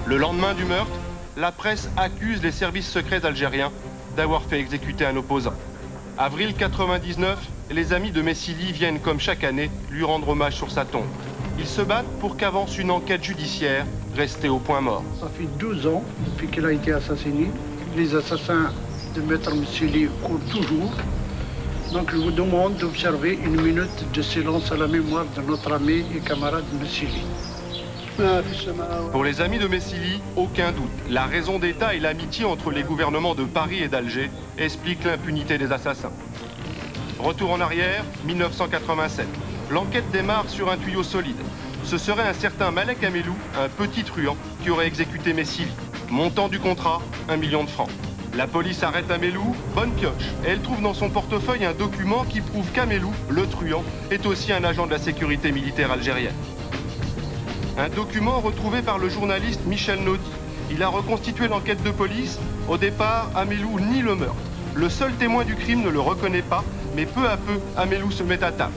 Le lendemain du meurtre, la presse accuse les services secrets algériens d'avoir fait exécuter un opposant. Avril 99, les amis de Messili viennent comme chaque année lui rendre hommage sur sa tombe. Ils se battent pour qu'avance une enquête judiciaire restée au point mort. Ça fait 12 ans depuis qu'il a été assassiné. Les assassins de Maître Messili courent toujours. Donc je vous demande d'observer une minute de silence à la mémoire de notre ami et camarade Messili. Pour les amis de Messili, aucun doute. La raison d'État et l'amitié entre les gouvernements de Paris et d'Alger expliquent l'impunité des assassins. Retour en arrière, 1987. L'enquête démarre sur un tuyau solide. Ce serait un certain Malek Amelou, un petit truand, qui aurait exécuté Messili. Montant du contrat, 1 million de francs. La police arrête Amelou, bonne pioche, et elle trouve dans son portefeuille un document qui prouve qu'Amelou, le truand, est aussi un agent de la sécurité militaire algérienne. Un document retrouvé par le journaliste Michel Naudy. Il a reconstitué l'enquête de police. Au départ, Amelou nie le meurtre. Le seul témoin du crime ne le reconnaît pas, mais peu à peu, Amelou se met à table.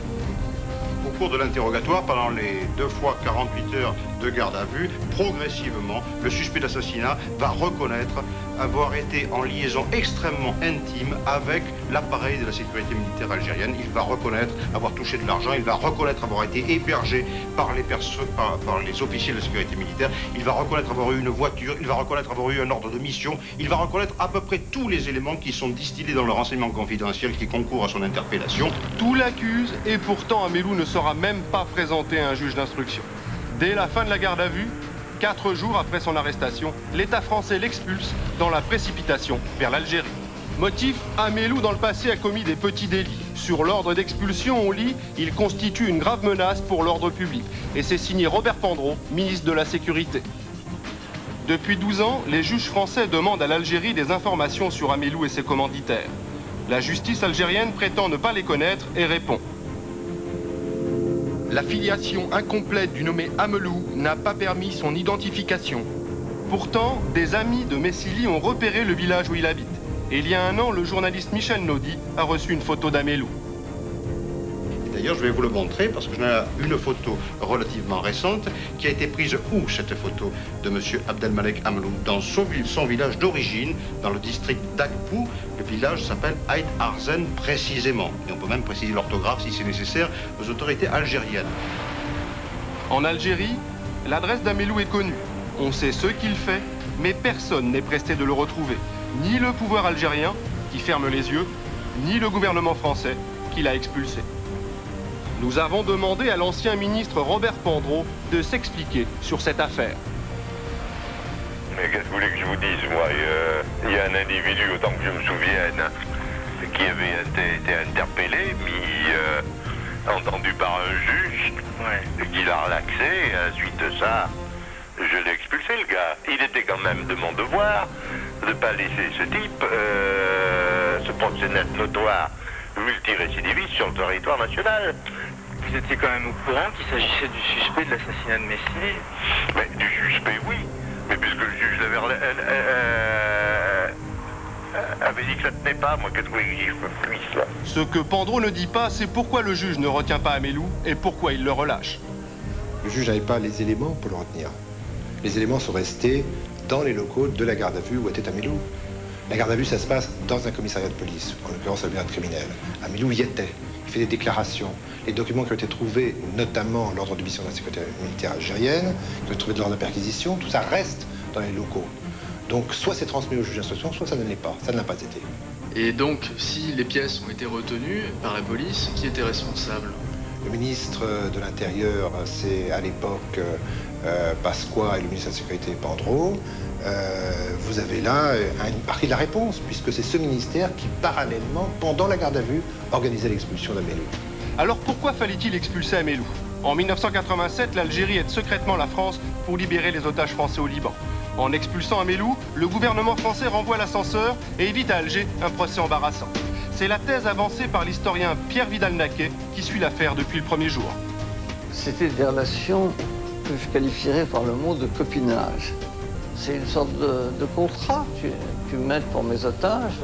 Au cours de l'interrogatoire, pendant les 2 fois 48 heures de garde à vue, progressivement, le suspect d'assassinat va reconnaître avoir été en liaison extrêmement intime avec l'appareil de la sécurité militaire algérienne. Il va reconnaître avoir touché de l'argent, il va reconnaître avoir été hébergé par les officiers de la sécurité militaire, il va reconnaître avoir eu une voiture, il va reconnaître avoir eu un ordre de mission, il va reconnaître à peu près tous les éléments qui sont distillés dans le renseignement confidentiel qui concourent à son interpellation. Tout l'accuse et pourtant Amelou ne sera même pas présenté à un juge d'instruction. Dès la fin de la garde à vue, 4 jours après son arrestation, l'État français l'expulse dans la précipitation vers l'Algérie. Motif, Amelou dans le passé a commis des petits délits. Sur l'ordre d'expulsion, on lit « Il constitue une grave menace pour l'ordre public ». Et c'est signé Robert Pandreau, ministre de la Sécurité. Depuis 12 ans, les juges français demandent à l'Algérie des informations sur Amelou et ses commanditaires. La justice algérienne prétend ne pas les connaître et répond. La filiation incomplète du nommé Amelou n'a pas permis son identification. Pourtant, des amis de Messili ont repéré le village où il habite. Et il y a un an, le journaliste Michel Naudy a reçu une photo d'Amelou. D'ailleurs, je vais vous le montrer parce que j'en ai une photo relativement récente qui a été prise où, cette photo de M. Abdelmalek Amelou? Dans son village d'origine, dans le district d'Agpou. Le village s'appelle Aït Arzen précisément. Et on peut même préciser l'orthographe si c'est nécessaire aux autorités algériennes. En Algérie, l'adresse d'Amelou est connue. On sait ce qu'il fait, mais personne n'est pressé de le retrouver. Ni le pouvoir algérien, qui ferme les yeux, ni le gouvernement français, qui l'a expulsé. Nous avons demandé à l'ancien ministre Robert Pandreau de s'expliquer sur cette affaire. Mais qu'est-ce que vous voulez que je vous dise, moi? Il y a un individu, autant que je me souvienne, qui avait été interpellé, entendu par un juge, qui l'a relaxé, et ensuite de ça, je l'ai expulsé, le gars. Il était quand même de mon devoir de ne pas laisser ce type, ce proxénète notoire, multirécidiviste sur le territoire national. Vous étiez quand même au courant qu'il s'agissait du suspect de l'assassinat de Messili? Mais du suspect, oui. Mais puisque le juge avait dit que ça ne tenait pas, moi, qu'est-ce que vous voulez que je puisse, là? Ce que Pandreau ne dit pas, c'est pourquoi le juge ne retient pas Amelou et pourquoi il le relâche. Le juge n'avait pas les éléments pour le retenir. Les éléments sont restés dans les locaux de la garde à vue où était Amelou. La garde à vue, ça se passe dans un commissariat de police, en l'occurrence un brigade criminelle. Amelou y était. Il fait des déclarations. Les documents qui ont été trouvés, notamment l'ordre de mission de la sécurité militaire algérienne, qui ont été trouvés lors de la perquisition, tout ça reste dans les locaux. Donc, soit c'est transmis au juge d'instruction, soit ça ne l'est pas. Ça ne l'a pas été. Et donc, si les pièces ont été retenues par la police, qui était responsable? Le ministre de l'Intérieur, c'est à l'époque Pasqua et le ministre de la Sécurité Pandreau. Vous avez là une partie de la réponse, puisque c'est ce ministère qui, parallèlement, pendant la garde à vue, organisait l'expulsion d'Amelou. Alors pourquoi fallait-il expulser Amelou? En 1987, l'Algérie aide secrètement la France pour libérer les otages français au Liban. En expulsant Amelou, le gouvernement français renvoie l'ascenseur et évite à Alger un procès embarrassant. C'est la thèse avancée par l'historien Pierre Vidal-Naquet qui suit l'affaire depuis le premier jour. C'était des relations que je qualifierais par le mot de copinage. C'est une sorte de contrat. Tu m'aides pour mes otages,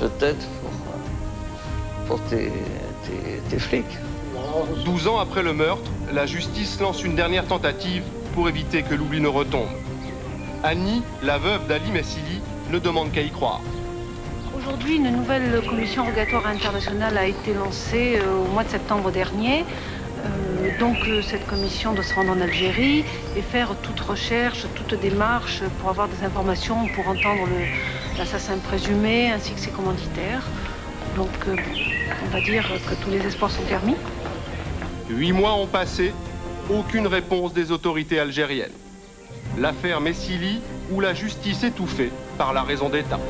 je t'aide pour tes flics. 12 ans après le meurtre, la justice lance une dernière tentative pour éviter que l'oubli ne retombe. Annie, la veuve d'Ali Messili, ne demande qu'à y croire. Aujourd'hui, une nouvelle commission rogatoire internationale a été lancée au mois de septembre dernier. Cette commission doit se rendre en Algérie et faire toute recherche, toute démarche pour avoir des informations, pour entendre l'assassin présumé ainsi que ses commanditaires. Donc on va dire que tous les espoirs sont permis. 8 mois ont passé, aucune réponse des autorités algériennes. L'affaire Messili ou la justice étouffée par la raison d'État.